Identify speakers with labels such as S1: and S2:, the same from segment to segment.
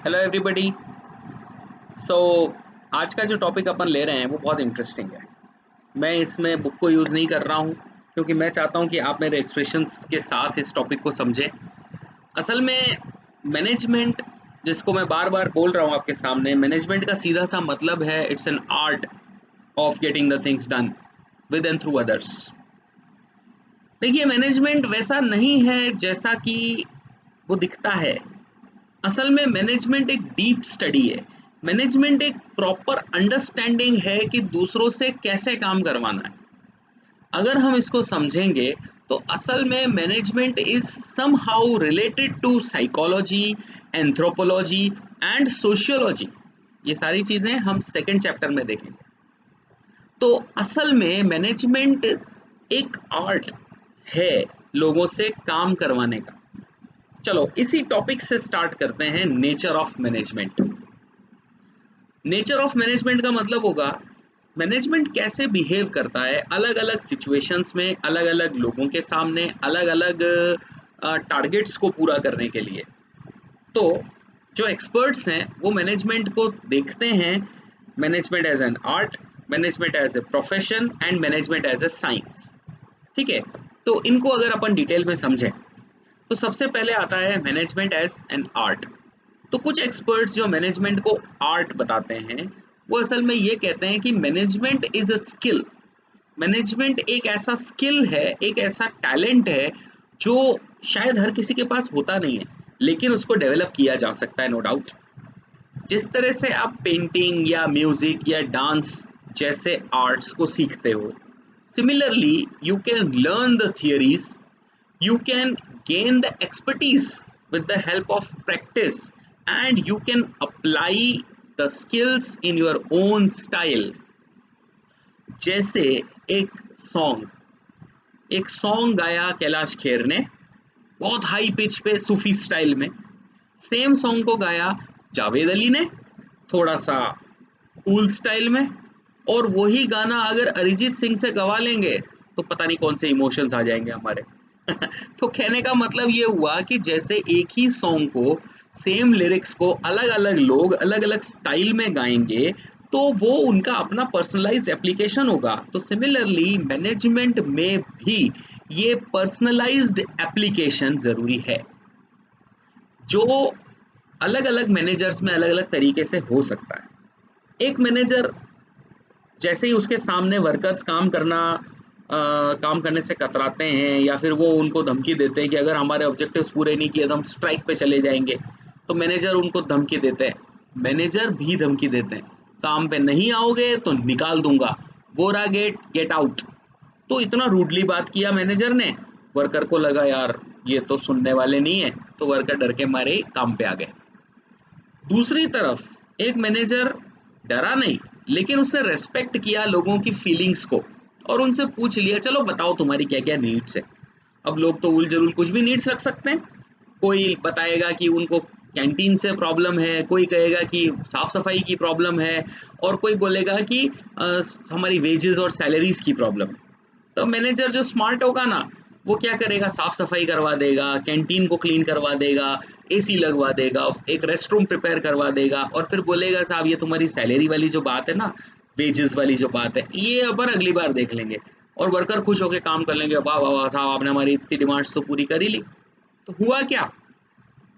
S1: Hello everybody. सो आज का जो टॉपिक अपन ले रहे हैं वो बहुत इंटरेस्टिंग है। मैं इसमें बुक को यूज़ नहीं कर रहा हूँ क्योंकि मैं चाहता हूँ कि आप मेरे एक्सप्रेशंस के साथ इस टॉपिक को समझें। असल में मैनेजमेंट, जिसको मैं बार बार बोल रहा हूँ आपके सामने, मैनेजमेंट का सीधा सा मतलब है it's an art of getting the things done with and through others. देखिए, मैनेजमेंट वैसा नहीं है जैसा कि वो दिखता है। असल में मैनेजमेंट एक डीप स्टडी है। मैनेजमेंट एक प्रॉपर अंडरस्टैंडिंग है कि दूसरों से कैसे काम करवाना है। अगर हम इसको समझेंगे तो असल में management is somehow related to psychology, anthropology and sociology. ये सारी चीजें हम सेकंड चैप्टर में देखेंगे। तो असल में मैनेजमेंट एक आर्ट है लोगों से काम करवाने का। चलो इसी टॉपिक से स्टार्ट करते हैं। Nature of management. Nature of management का मतलब होगा मैनेजमेंट कैसे बिहेव करता है अलग अलग सिचुएशंस में, अलग अलग लोगों के सामने, अलग अलग टारगेट्स को पूरा करने के लिए। तो जो एक्सपर्ट्स हैं वो मैनेजमेंट को देखते हैं management as an art, management as a profession and management as a science. ठीक है, तो इनको अगर अपन डिटेल में समझें तो सबसे पहले आता है मैनेजमेंट एज एन आर्ट। तो कुछ एक्सपर्ट्स जो मैनेजमेंट को आर्ट बताते हैं वो असल में ये कहते हैं कि management is a skill. Management एक ऐसा स्किल है, एक ऐसा टैलेंट है जो शायद हर किसी के पास होता नहीं है, लेकिन उसको डेवलप किया जा सकता है, नो डाउट। जिस तरह से आप पेंटिंग या म्यूजिक या डांस जैसे आर्ट्स को सीखते हो, similarly you can learn the theories, you can gain the expertise with the help of practice, and you can apply the skills in your own style। जैसे एक सॉन्ग गाया कैलाश खेर ने बहुत हाई पिच पे सूफी स्टाइल में। सेम सॉन्ग को गाया जावेद अली ने थोड़ा सा कूल स्टाइल में। और वही गाना अगर अरिजीत सिंह से गवा लेंगे तो पता नहीं कौन से इमोशंस आ जाएंगे हमारे। तो कहने का मतलब ये हुआ कि जैसे एक ही सॉन्ग को, सेम लिरिक्स को अलग अलग लोग अलग अलग स्टाइल में गाएंगे तो वो उनका अपना पर्सनलाइज्ड एप्लीकेशन होगा। तो सिमिलरली मैनेजमेंट में भी ये पर्सनलाइज्ड एप्लीकेशन जरूरी है, जो अलग अलग मैनेजर्स में अलग अलग तरीके से हो सकता है। एक मैनेजर जैसे ही उसके सामने वर्कर्स काम करने से कतराते हैं या फिर वो उनको धमकी देते हैं कि अगर हमारे ऑब्जेक्टिव्स पूरे नहीं किए तो हम स्ट्राइक पे चले जाएंगे, तो मैनेजर उनको धमकी देते हैं। मैनेजर भी धमकी देते हैं, काम पे नहीं आओगे तो निकाल दूंगा, गोरा गेट गेट आउट। तो इतना रूडली बात किया मैनेजर ने, वर्कर को लगा यार ये तो सुनने वाले नहीं है, तो वर्कर डर के मारे काम पे आ गए। दूसरी तरफ एक मैनेजर डरा नहीं, लेकिन उसने रेस्पेक्ट किया लोगों की फीलिंग्स को और उनसे पूछ लिया चलो बताओ तुम्हारी क्या क्या नीड्स है। अब लोग तो उल जरूल कुछ भी नीड्स रख सकते हैं। कोई बताएगा कि उनको कैंटीन से प्रॉब्लम है, कोई कहेगा कि साफ सफाई की प्रॉब्लम है, और कोई बोलेगा कि हमारी वेजेस और सैलरीज की प्रॉब्लम है। तो मैनेजर जो स्मार्ट होगा ना, वो क्या करेगा, साफ सफाई करवा देगा, कैंटीन को क्लीन करवा देगा, एसी लगवा देगा, एक रेस्ट रूम प्रिपेयर करवा देगा, और फिर बोलेगा साहब ये तुम्हारी सैलरी वाली जो बात है ना, वेजेस वाली जो बात है, ये अपन अगली बार देख लेंगे। और वर्कर खुश होकर काम कर लेंगे, वाह वाह वाह साहब आपने हमारी इतनी डिमांड्स तो पूरी कर ही ली। तो हुआ क्या,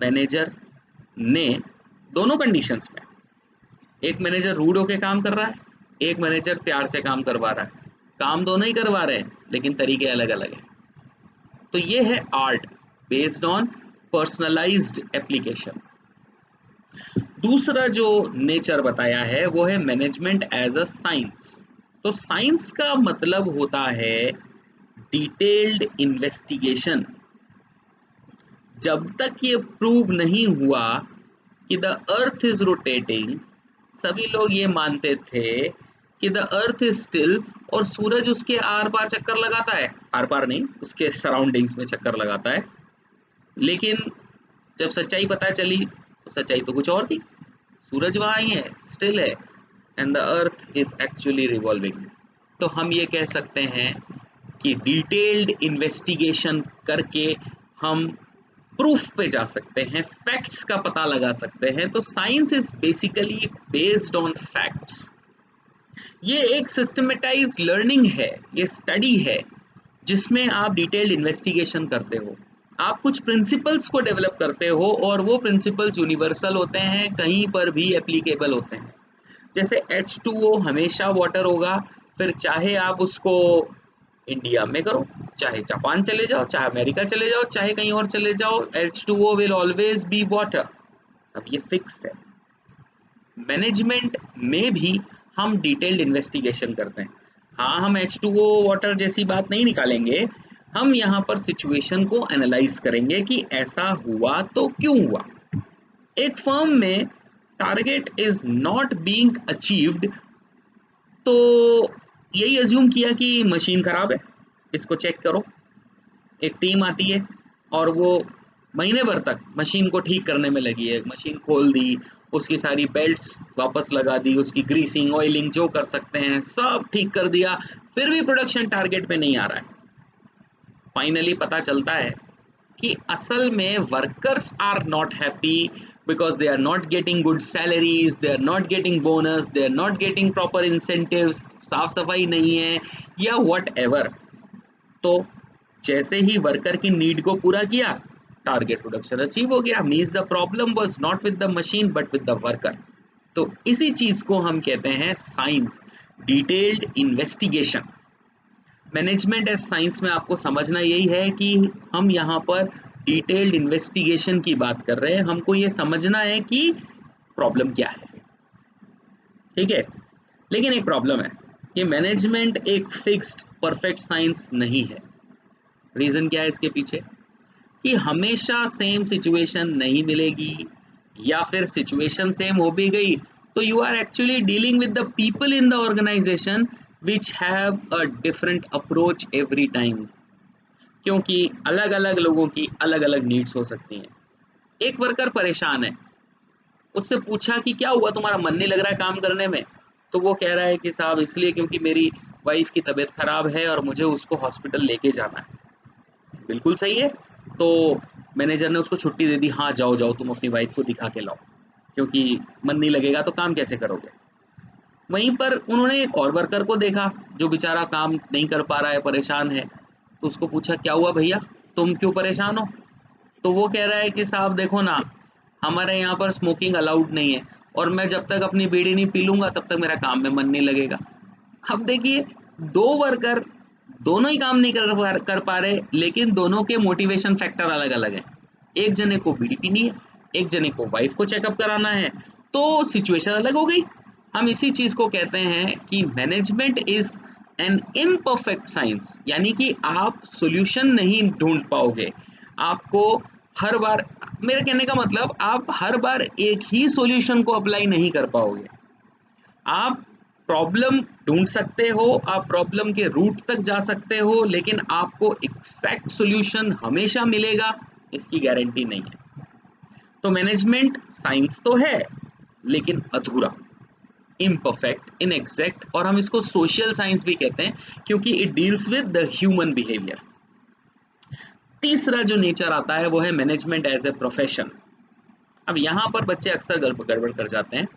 S1: मैनेजर ने दोनों कंडीशंस में, एक मैनेजर रूड होके काम कर रहा है, एक मैनेजर प्यार से काम करवा रहा है, काम दोनों ही करवा रहे हैं लेकिन तरीके अलग अलग हैं। तो ये है art based on personalised application. दूसरा जो नेचर बताया है वो है मैनेजमेंट एज अ साइंस। तो साइंस का मतलब होता है डिटेल्ड इन्वेस्टिगेशन। जब तक ये प्रूव नहीं हुआ कि द अर्थ इज रोटेटिंग, सभी लोग ये मानते थे कि द अर्थ इज स्टिल और सूरज उसके आर पार चक्कर लगाता है, आर पार नहीं उसके सराउंडिंग्स में चक्कर लगाता है। लेकिन जब सच्चाई पता चली तो सच्चाई तो कुछ और थी, सूरज वहाँ ही है, स्टिल है, and the earth is actually revolving. तो हम ये कह सकते हैं कि डिटेल्ड इन्वेस्टिगेशन करके हम प्रूफ पे जा सकते हैं, फैक्ट्स का पता लगा सकते हैं। तो science is basically based on facts. ये एक सिस्टमेटाइज लर्निंग है, ये स्टडी है जिसमें आप डिटेल्ड इन्वेस्टिगेशन करते हो, आप कुछ प्रिंसिपल्स को डेवलप करते हो और वो प्रिंसिपल्स यूनिवर्सल होते हैं, कहीं पर भी एप्लीकेबल होते हैं। जैसे H2O हमेशा वाटर होगा, फिर चाहे आप उसको इंडिया में करो, चाहे जापान चले जाओ, चाहे अमेरिका चले जाओ, चाहे कहीं और चले जाओ, H2O will always be water. अब ये फिक्स है। मैनेजमेंट में भी हम डिटेल्ड इन्वेस्टिगेशन करते हैं। हाँ, हम H2O वाटर जैसी बात नहीं निकालेंगे, हम यहाँ पर सिचुएशन को एनालाइज करेंगे कि ऐसा हुआ तो क्यों हुआ। एक फर्म में target is not being achieved, तो यही अज्यूम किया कि मशीन खराब है, इसको चेक करो। एक टीम आती है और वो महीने भर तक मशीन को ठीक करने में लगी है, मशीन खोल दी, उसकी सारी बेल्ट्स वापस लगा दी, उसकी ग्रीसिंग ऑयलिंग जो कर सकते हैं सब ठीक कर दिया, फिर भी प्रोडक्शन टारगेट पे नहीं आ रहा है। फाइनली पता चलता है कि असल में workers are not happy because they are not getting good salaries, they are not getting bonus, they are not getting proper incentives, साफ सफाई नहीं है या वट एवर। तो जैसे ही वर्कर की नीड को पूरा किया, टारगेट प्रोडक्शन अचीव हो गया। Means the problem was not with the machine but with the worker. तो इसी चीज को हम कहते हैं science, detailed investigation. Management as science में आपको समझना यही है कि हम यहाँ पर डिटेल्ड इन्वेस्टिगेशन की बात कर रहे हैं, हमको ये समझना है कि प्रॉब्लम क्या है, ठीक है। लेकिन एक प्रॉब्लम है कि मैनेजमेंट एक फिक्स्ड परफेक्ट साइंस नहीं है। रीजन क्या है इसके पीछे? कि हमेशा सेम सिचुएशन नहीं मिलेगी, या फिर सिचुएशन सेम हो भी गई तो you are actually dealing with the people in the organisation which have a different approach every time, क्योंकि अलग अलग लोगों की अलग अलग नीड्स हो सकती हैं। एक वर्कर परेशान है, उससे पूछा कि क्या हुआ, तुम्हारा मन नहीं लग रहा है काम करने में? तो वो कह रहा है कि साहब इसलिए क्योंकि मेरी वाइफ की तबीयत खराब है और मुझे उसको हॉस्पिटल लेके जाना है। बिल्कुल सही है। तो मैनेजर ने उसको छुट्टी दे दी, हाँ जाओ जाओ तुम अपनी वाइफ को दिखा के लाओ, क्योंकि मन नहीं लगेगा तो काम कैसे करोगे। वहीं पर उन्होंने एक और वर्कर को देखा जो बेचारा काम नहीं कर पा रहा है, परेशान है। तो उसको पूछा, क्या हुआ भैया, तुम क्यों परेशान हो? तो वो कह रहा है कि साहब देखो ना, हमारे यहाँ पर स्मोकिंग अलाउड नहीं है और मैं जब तक अपनी बीड़ी नहीं पी लूंगा तब तक मेरा काम में मन नहीं लगेगा। अब देखिए, दो वर्कर दोनों ही काम नहीं कर पा रहे, लेकिन दोनों के मोटिवेशन फैक्टर अलग अलग है। एक जने को बीड़ी पीनी है, एक जने को वाइफ को चेकअप कराना है, तो सिचुएशन अलग हो गई। हम इसी चीज को कहते हैं कि management is an imperfect science, यानी कि आप सॉल्यूशन नहीं ढूंढ पाओगे। आपको हर बार, मेरे कहने का मतलब, आप हर बार एक ही सॉल्यूशन को अप्लाई नहीं कर पाओगे। आप प्रॉब्लम ढूंढ सकते हो, आप प्रॉब्लम के रूट तक जा सकते हो, लेकिन आपको एग्जैक्ट सॉल्यूशन हमेशा मिलेगा इसकी गारंटी नहीं है। तो मैनेजमेंट साइंस तो है लेकिन अधूरा, इम्परफेक्ट, इनएग्जैक्ट, और हम इसको सोशल साइंस भी कहते हैं क्योंकि it deals with the human behaviour. तीसरा जो नेचर आता है वो है मैनेजमेंट एज ए प्रोफेशन। अब यहाँ पर बच्चे अक्सर गड़बड़ कर जाते हैं,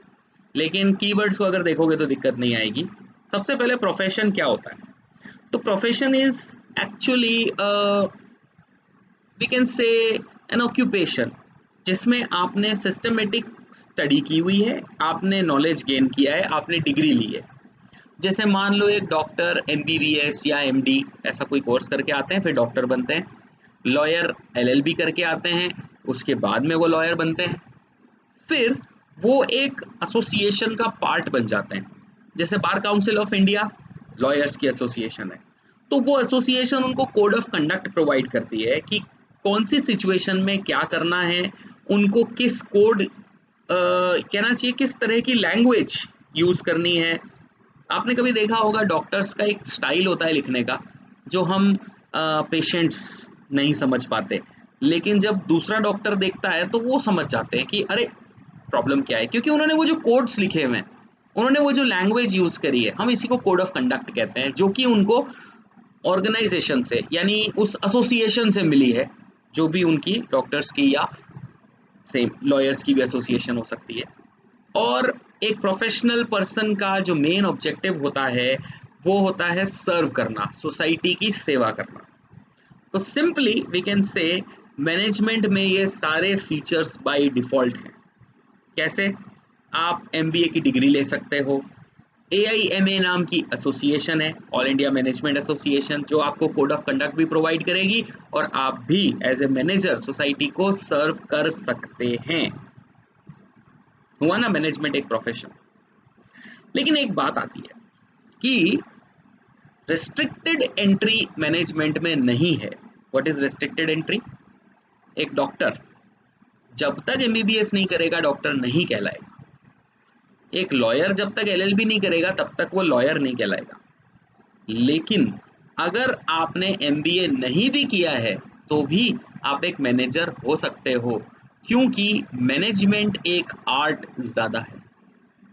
S1: लेकिन कीवर्ड्स को अगर देखोगे तो दिक्कत नहीं आएगी। सबसे पहले प्रोफेशन क्या होता है? तो profession is actually we can say an occupation, जिसमें आपने सिस्टमेटिक स्टडी की हुई है, आपने नॉलेज गेन किया है, आपने डिग्री ली है। जैसे मान लो एक डॉक्टर MBBS या MD ऐसा कोई कोर्स करके आते हैं, फिर डॉक्टर बनते हैं। लॉयर LLB करके आते हैं, उसके बाद में वो लॉयर बनते हैं। फिर वो एक एसोसिएशन का पार्ट बन जाते हैं। जैसे bar council of India lawyers की एसोसिएशन है, तो वो एसोसिएशन उनको कोड ऑफ कंडक्ट प्रोवाइड करती है कि कौन सी सिचुएशन में क्या करना है, उनको किस कोड कहना चाहिए, किस तरह की लैंग्वेज यूज करनी है। आपने कभी देखा होगा डॉक्टर्स का एक स्टाइल होता है लिखने का, जो हम पेशेंट्स नहीं समझ पाते, लेकिन जब दूसरा डॉक्टर देखता है तो वो समझ जाते हैं कि अरे प्रॉब्लम क्या है, क्योंकि उन्होंने वो जो कोड्स लिखे हुए हैं, उन्होंने वो जो लैंग्वेज यूज करी है, हम इसी को कोड ऑफ कंडक्ट कहते हैं, जो कि उनको ऑर्गेनाइजेशन से यानी उस एसोसिएशन से मिली है। जो भी उनकी डॉक्टर्स की या सेम लॉयर्स की भी एसोसिएशन हो सकती है। और एक प्रोफेशनल पर्सन का जो मेन ऑब्जेक्टिव होता है वो होता है सर्व करना, सोसाइटी की सेवा करना। तो simply we can say management में ये सारे फीचर्स बाय डिफॉल्ट हैं। कैसे? आप एमबीए की डिग्री ले सकते हो, एआईएमए नाम की एसोसिएशन है, ऑल इंडिया मैनेजमेंट एसोसिएशन, जो आपको कोड ऑफ कंडक्ट भी प्रोवाइड करेगी और आप भी एज ए मैनेजर सोसाइटी को सर्व कर सकते हैं। हुआ ना मैनेजमेंट एक प्रोफेशन। लेकिन एक बात आती है कि रेस्ट्रिक्टेड एंट्री मैनेजमेंट में नहीं है। What is restricted entry? एक डॉक्टर जब तक एमबीबीएस नहीं करेगा डॉक्टर नहीं कहलाएगा। एक लॉयर जब तक एलएलबी नहीं करेगा तब तक वो लॉयर नहीं कहलाएगा। लेकिन अगर आपने एमबीए नहीं भी किया है तो भी आप एक मैनेजर हो सकते हो, क्योंकि मैनेजमेंट एक आर्ट ज्यादा है,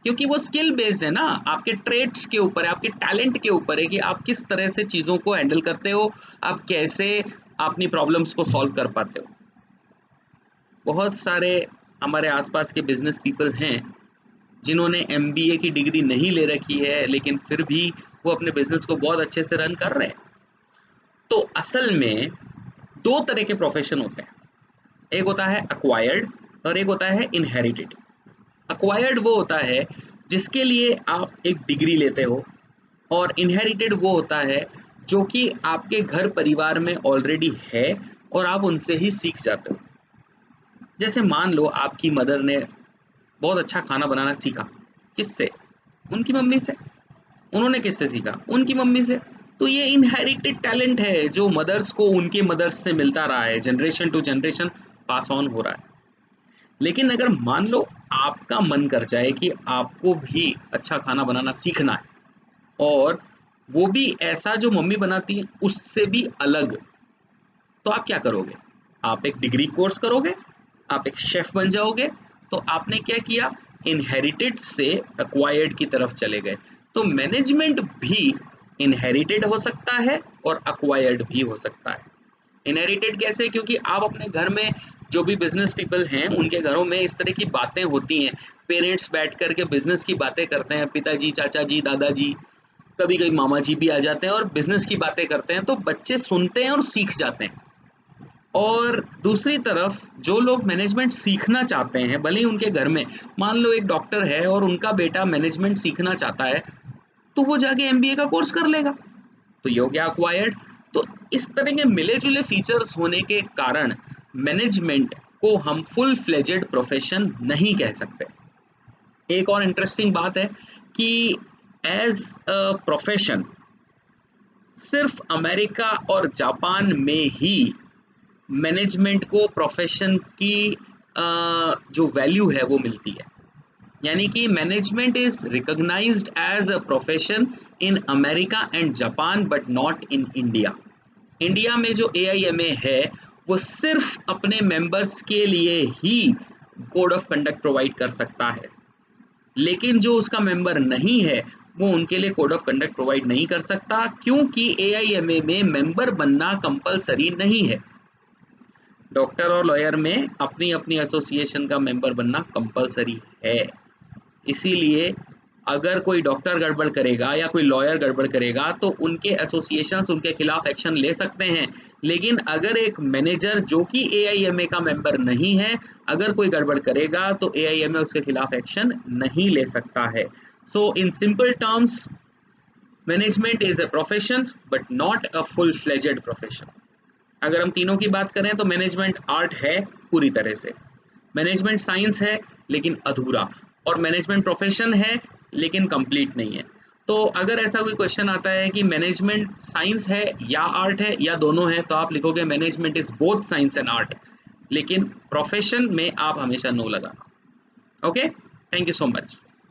S1: क्योंकि वो स्किल बेस्ड है ना, आपके ट्रेड्स के ऊपर है, आपके टैलेंट के ऊपर है कि आप किस तरह से चीज़ों को हैंडल करते हो, आप कैसे अपनी प्रॉब्लम्स को सॉल्व कर पाते हो। बहुत सारे हमारे आसपास के बिजनेस पीपल हैं जिन्होंने एमबीए की डिग्री नहीं ले रखी है, लेकिन फिर भी वो अपने बिजनेस को बहुत अच्छे से रन कर रहे हैं। तो असल में दो तरह के प्रोफेशन होते हैं, एक होता है अक्वायर्ड और एक होता है इनहेरिटेड। अक्वायर्ड वो होता है जिसके लिए आप एक डिग्री लेते हो, और इनहेरिटेड वो होता है जो कि आपके घर परिवार में ऑलरेडी है और आप उनसे ही सीख जाते हो। जैसे मान लो आपकी मदर ने बहुत अच्छा खाना बनाना सीखा, किससे? उनकी मम्मी से। उन्होंने किससे सीखा? उनकी मम्मी से। तो ये इनहेरिटेड टैलेंट है जो मदर्स को उनके मदर्स से मिलता रहा है, generation to generation pass on हो रहा है। लेकिन अगर मान लो आपका मन कर जाए कि आपको भी अच्छा खाना बनाना सीखना है और वो भी ऐसा जो मम्मी बनाती है उससे भी अलग, तो आप क्या करोगे? आप एक डिग्री कोर्स करोगे, आप एक शेफ बन जाओगे। तो आपने क्या किया? इनहेरिटेड से एक्वायर्ड की तरफ चले गए। तो मैनेजमेंट भी इनहेरिटेड हो सकता है और एक्वायर्ड भी हो सकता है। इनहेरिटेड कैसे? क्योंकि आप अपने घर में जो भी बिजनेस पीपल हैं उनके घरों में इस तरह की बातें होती हैं, पेरेंट्स बैठ कर के बिजनेस की बातें करते हैं, पिताजी, चाचा जी, दादाजी, कभी कभी मामा जी भी आ जाते हैं और बिजनेस की बातें करते हैं, तो बच्चे सुनते हैं और सीख जाते हैं। और दूसरी तरफ जो लोग मैनेजमेंट सीखना चाहते हैं, भले ही उनके घर में मान लो एक डॉक्टर है और उनका बेटा मैनेजमेंट सीखना चाहता है, तो वो जाके एमबीए का कोर्स कर लेगा, तो ये हो गया अक्वायर्ड। तो इस तरह के मिले जुले फीचर्स होने के कारण मैनेजमेंट को हम फुल फ्लेजेड प्रोफेशन नहीं कह सकते। एक और इंटरेस्टिंग बात है कि एज अ प्रोफेशन सिर्फ अमेरिका और जापान में ही मैनेजमेंट को प्रोफेशन की जो वैल्यू है वो मिलती है। यानी कि management is recognised as a profession in America and Japan but not in India. India में जो एआईएमए है वो सिर्फ अपने मेंबर्स के लिए ही कोड ऑफ कंडक्ट प्रोवाइड कर सकता है, लेकिन जो उसका मेंबर नहीं है वो उनके लिए कोड ऑफ कंडक्ट प्रोवाइड नहीं कर सकता, क्योंकि एआईएमए में मेंबर बनना कंपलसरी नहीं है। डॉक्टर और लॉयर में अपनी अपनी एसोसिएशन का मेंबर बनना कंपलसरी है। इसीलिए अगर कोई डॉक्टर गड़बड़ करेगा या कोई लॉयर गड़बड़ करेगा तो उनके एसोसिएशंस उनके खिलाफ एक्शन ले सकते हैं, लेकिन अगर एक मैनेजर जो कि एआईएमए का मेंबर नहीं है अगर कोई गड़बड़ करेगा तो एआईएमए उसके खिलाफ एक्शन नहीं ले सकता है। So in simple terms, management is a profession but not a full fledged profession. अगर हम तीनों की बात करें तो मैनेजमेंट आर्ट है पूरी तरह से, मैनेजमेंट साइंस है लेकिन अधूरा, और मैनेजमेंट प्रोफेशन है लेकिन कंप्लीट नहीं है। तो अगर ऐसा कोई क्वेश्चन आता है कि मैनेजमेंट साइंस है या आर्ट है या दोनों है, तो आप लिखोगे management is both science and art, लेकिन प्रोफेशन में आप हमेशा नो लगाना। Okay, thank you so much.